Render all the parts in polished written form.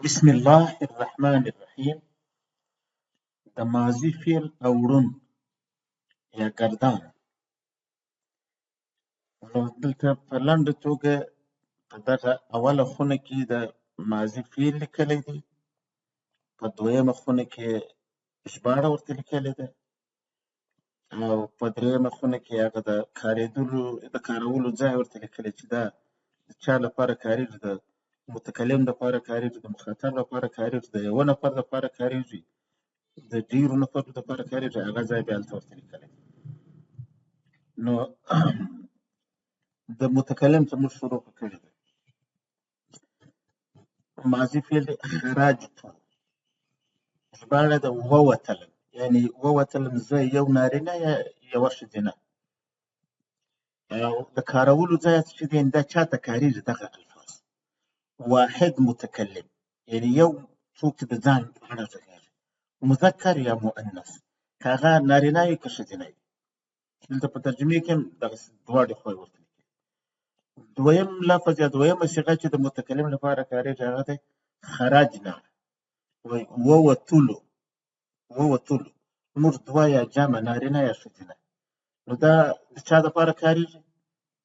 بسم الله الرحمن الرحیم. د ماضي فعل او ړوند یا ګردان. نو دلته په لنډه توګه په دغه اوله خونه کې د ماضي فعل لیکلی دی، په دویمه خونه کې ژباړه ورته لیکلې ده، او په دریمه خونه کې هغه د کارولو ځای ورته لیکلی چې دا د چا لپاره کاریږي، د متکلم لپاره کاریږي، د مخاطب لپاره کاریږي، د یوه نفر لپاره کاریږي، د ډیرو نفرو لپاره کاریږي. هغه ځای بیا هلته ورته لیکلی. نو د متکلم څخه موږ شروع کړې ده. ماضي فعل دی خرجت، ژباړه ده ووتلم، یعنی ووتلم زه یو نارینه یا یوه ښځینه. او د کارولو ځای چې دی دا چاته کاریږي دغه الفاظ. واحد متکلم یعنی یو څوک چې د ځان په اړه غږېږي، مذکر یا مؤنث، که هغه نارینه وي که ښځینه وي. دلته په ترجمې کې هم دغسې دواړې خواوې ورته لیکلي. دویم لفظ یا دویمه صیغه چې د متکلم لپاره کاریږي هغه دی خرجنا، وایي ووتلو. موږ دوه یا جمع نارینه یا ښځینه. نو دا د چا دپاره کاریږي؟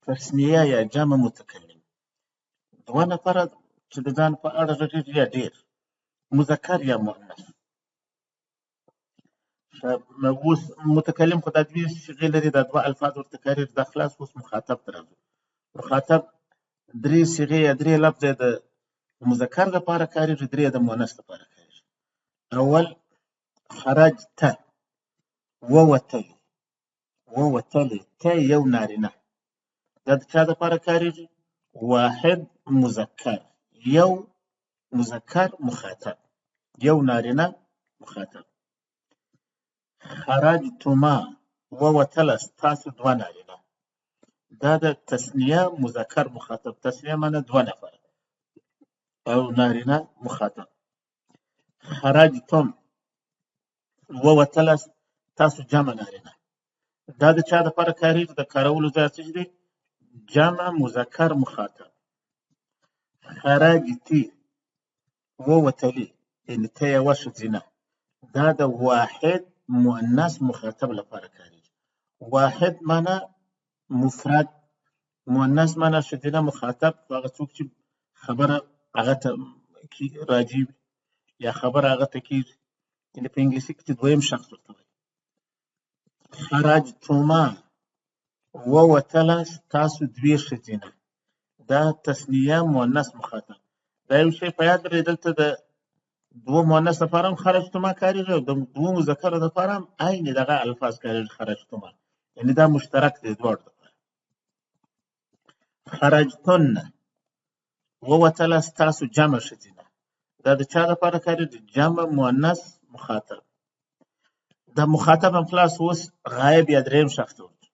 تثنیه یا جمع متکلم، دوه نفره چې د ځان په اړه غږېږي یا ډېر، مذکر یا مؤنث. اوس متکلم خو دا دوې صیغې لري، دا دوه الفاظ ورته کاریږي. دا خلاص. اوس مخاطب ته راځو. مخاطب درې صیغې یا درې لفظه د مذکر لپاره کاریږي، درې د مؤنث لپاره کاریږي. اول خرجته، ووتلې، ته یو نارینه، دا د چا دپاره کاریږي؟ واحد مذکر، یو مذکر مخاطب، یو نارینه مخاطب. خرجتما، ووتلست، تاسو دوه نارینه، دا د تثنیه مذکر مخاطب. تثنیه معنی دوه نفره او نارینه مخاطب. خرجتم، ووتلست، تاسو جمع نارینه، دا د چا دپاره کاریږي؟ د کارولو ځای څه دی؟ جمع مذکر مخاطب. خرجتي، ووتلې، یعنې ته یوه ښځینه، دا د واحد مؤنث مخاطب لپاره کاریږي. واحد معنی مفرد، مؤنث معنی ښځینه مخاطب، هغه څوک چې خبره هغه ته راجع وي یا خبره هغه ته کېږي، یعنې په انګلیسي کې چې دویم شخص ورته وایي. خرجتما، ووتلست، تاسو دوې ښځینه، دا تثنیه مؤنث مخاطب. دا یو شی په یاد لرئ، دلته د دوه مؤنث لپاره هم خرجتما کاریږي او د دوه مذکرو لپاره هم عین دغه الفاظ کاریږي خرجتما، یعنې دا مشترک دی دواړو لپاره. خرجتن، ووتلست، تاسو جمع ښځینه، دا د چا لپاره کاریږي؟ جمع مؤنث مخاطب. د مخاطب هم خلاص. اوس غایب یا دریم شخص ته ورځو.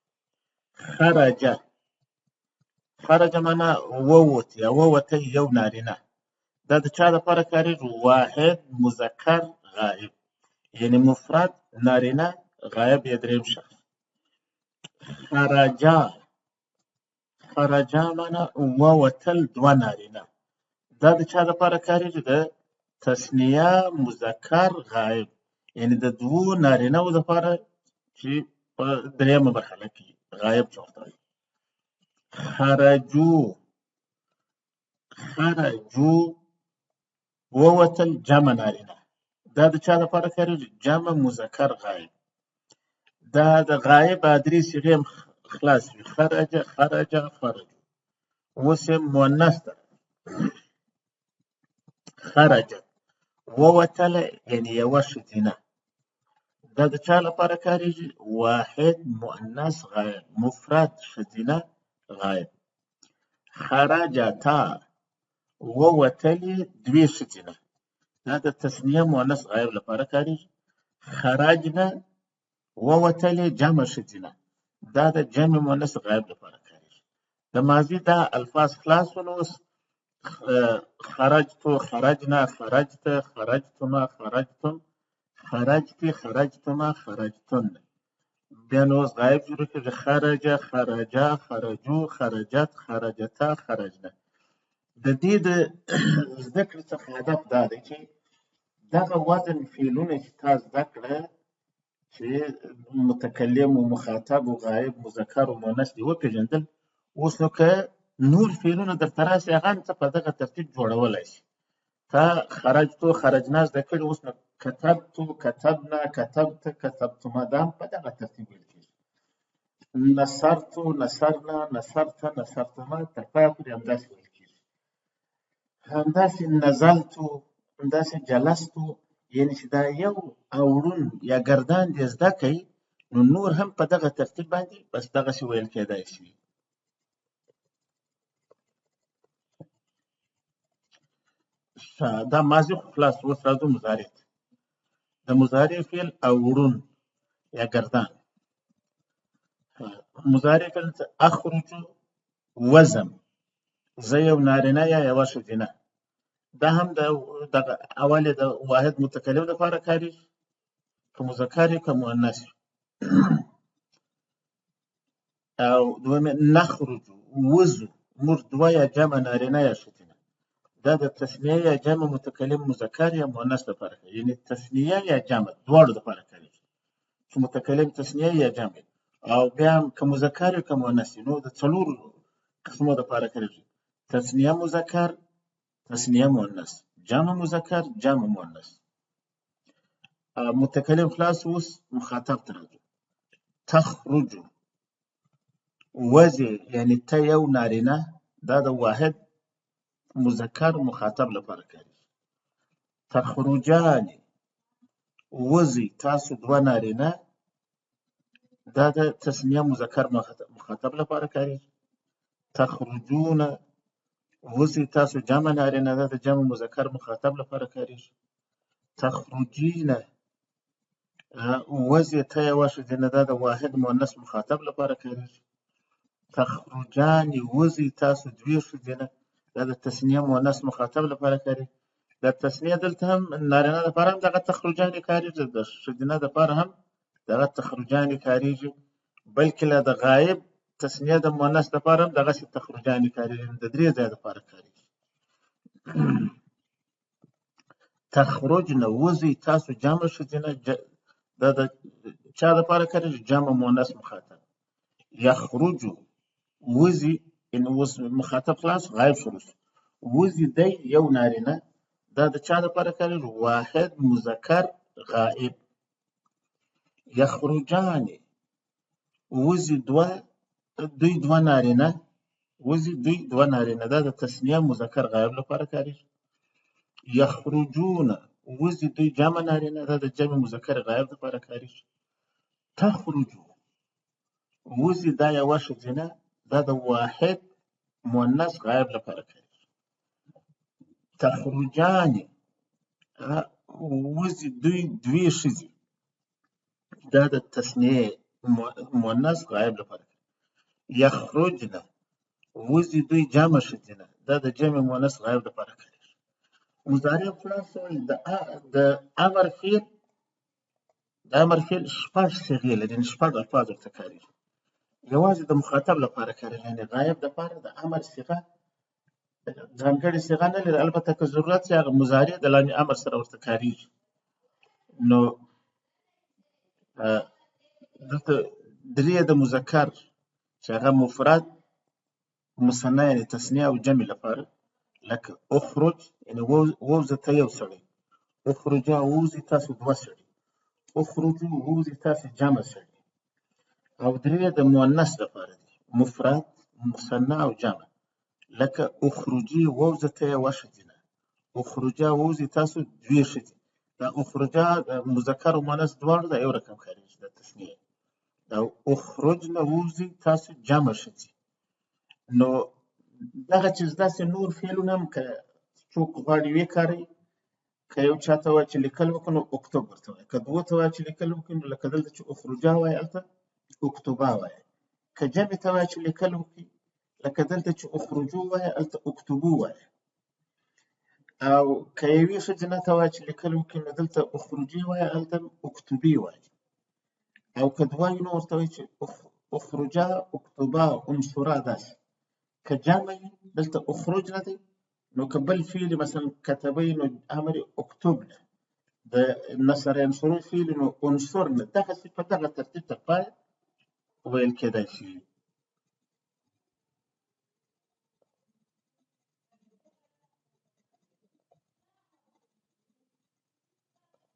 خرج معنا ووت یا ووته، یو نارینه، دا د چا لپاره کاریږي؟ واحد مذکر غایب، یعنی مفرد نارینه غایب یا دریم شخص. خرجا معنا ووتل، دوه نارینه، دا د چا لپاره کاریږي؟ د تثنیه مذکر غایب، یعنی د دوو نارینه‌و لپاره چې په دریمه مرحله کې غایب چې ورته وایي. خرجو، ووتل، جمع نارینه، دا د چا لپاره کاریږي؟ جمع مذکر غایب. دا د غایب درې صیغې هم خلاص وي. خرجو. اوس یې مؤنث ده. خرجت، ووتله، یعنې یوه ښځینه، دا د چا لپاره کاریږي؟ واحد مؤنث غایب، مفرد ښځینه غایب. خرجتا، ووتلې، دوې ښځینه، دا د تثنیه مؤنث غایب لپاره کاریږي. خرجنه، ووتلې، جمع ښځینه، دا د جمع مؤنث غایب لپاره کاریږي. د ماضي دا الفاظ خلاص شول. اوس خرجتو، خرجنا، خرجته، خرجتما، خرجتم، خرجتي، خرجتما، خرجتن. بیا نو اوس غایب شروع کېږي. خرجه، خرجا، خرجو، خرجت، خرجتا، خرجنه. د دې د زده کړې څخه هدف دا دی چې دغه وزن فعلونه چې تا زده کړه چې متکلم و مخاطب و غایب مذکر و مؤنث دې وپېژندل. اوس نو که نور فعلونه درته راشي هغه هم څه په دغه ترتیب جوړولی شي. تا خرجتو خرجنا زده کړي، اوس نو کتبتو کتبنا کتبت کتبتما دا هم په دغه ترتیب ویل کېږي. نصرتو نصرنا نصرت نصرتما تر پایه پورې همداسې ویل کېږي. همداسې نزلتو همداسې جلستو، یعنې چې دا یو اوړون یا ګردان دې زده کوي نو نور هم په دغه ترتیب باندې بس دغسې ویل کېدای شي. دا ماضي خو خلاص. اوس راځو مضارع ته. د مضارع فعل اوړون یا ګردان. مضارع فعل اخرجو وزم، زه یو نارینه یا یوه ښځینه. دا هم دغه اول یې د واحد متکلم لپاره کارېږي، که مذکر وي که مؤنث وي. او دویم نخرجو وزو، موږ دوه یا جمع نارینه یا ښځینه. دا د تثنیه یا جمع متکلم مذکر یا مؤنث لپاره کوي، یعنې تثنیه یا جمع دواړو لپاره کارېږي چې متکلم تثنیه یا جمع. او بیا هم که مذکر وي که مؤنث وي نو د څلورو قسمو لپاره کارېږي: تثنیه مذکر، تثنیه مؤنث، جمع مذکر، جمع مؤنث. متکلم خلاص. اوس مخاطب ته راځو. تخرجو وزې، یعنې ته یو نارینه، دا د واحد مذکر مخاطب لپاره کارېږي. تخرجانې وزې تاسو دوه نارینه، دا د تثنیه مذکر مخاطب لپاره کارېږي. تخرجون وزې تاسو جمع نارینه، دا د جمع مذکر مخاطب لپاره کارېږي. تخرجین وزې ته یوه ښځینه، دا د واحد مؤنث مخاطب لپاره کارېږي. تخرجانې وزې تاسو دوې ښځینه، دا د تثنیه مؤنث مخاطب لپاره کارېږي. د تثنیه دلته هم نارینه لپاره هم دغه تخرجانې کارېږي، د ښځینه لپاره هم دغه تخرجانې کارېږي، بلکې له د غایب تثنیه د مؤنث لپاره هم دغسې تخرجانې کارېږي، د درې ځایه لپاره کارېږي. تخرجن وزې تاسو جمع ښځینه، دا د چا لپاره کارېږي؟ جمع مؤنث مخاطب. یخرجو وزې، یعنې اوس مخاطب خلاص غایب شروع شو. وزې دی یو نارینه، دا د چا لپاره کارېږي؟ واحد مذکر غایب. یخرجانې وزې دوی دوه نارینه، وزې دوی دوه نارینه، دا د تثنیه مذکر غایب لپاره کارېږي. یخرجون وزې دوی جمع نارینه، دا د جمع مذکر غایب لپاره کارېږي. تخرجو وزې دا یوه ښځینه، دا د واحد مؤنث غایب لپاره کارېږي. تخرجانې وزې دوی دوې ښځې، دا د تثنیه مؤنث غایب لپاره کارېږي. یخرجنه وزې دوی جمع ښځینه، دا د جمع مؤنث غایب لپاره کارېږي. مضارع خلاص د امر فعل شپږ صيغې لري، یعنې شپږ الفاظ ورته کارېږي. یوازې د مخاطب لپاره کارېږي، یعنې غایب لپاره د امر صيغه ځانګړې صيغه نه لري، البته که ضرورت شي هغه مضارع د لاندې امر سره ورته کارېږي. نو دلته درې د مذکر چې هغه مفرد، مثنی یعنې تثنیه او جمع لپاره، لکه اخرج یعنې ووځه ته یو سړی، اخرجا ووځئ تاسو دوه سړي، اخرجو ووځئ تاسو جمع سړي. او درې د مؤنث لپاره دي، مفرد، مثنی او جمع، لکه اخرجي ووځه ته یوه ښځینه، اخرجا ووځئ تاسو دوې ښځې. دا اخرجا د مذکر او مؤنث دواړو دا یو رقم کارېږي، د تثنیه. دا اخرجنه ووځئ تاسو جمع ښځې. نو دغه چې داسې نور فعلونه هم که څوک غواړي وکاروي، که یو چا ته وایي چې لیکل وکړو نو اکتب ورته وایي، که دوو ته وایي چې لیکل وکړي نو لکه دلته چې اخرجا وایي هلته اکتبا وایي، که جمع ته وایي چې لیکل وکړي لکه دلته چې اخرجو وایي هلته اکتبو وایي. او که یوې ښځینه ته وایي چې لیکل وکړي نو دلته اخرجي وایي هلته اکتبي وایي. او که دوه وي نو ورته وایي چې اخرجا اکتبا انصرا. داسې که جمع وي دلته اخرجنه دی، نو کبل فعل مثلا كتبي نو امر اكتبنا د نصر ينصر فعل نو انصرنا دغه په دغه ترتیب ته پای ویل کېدای شي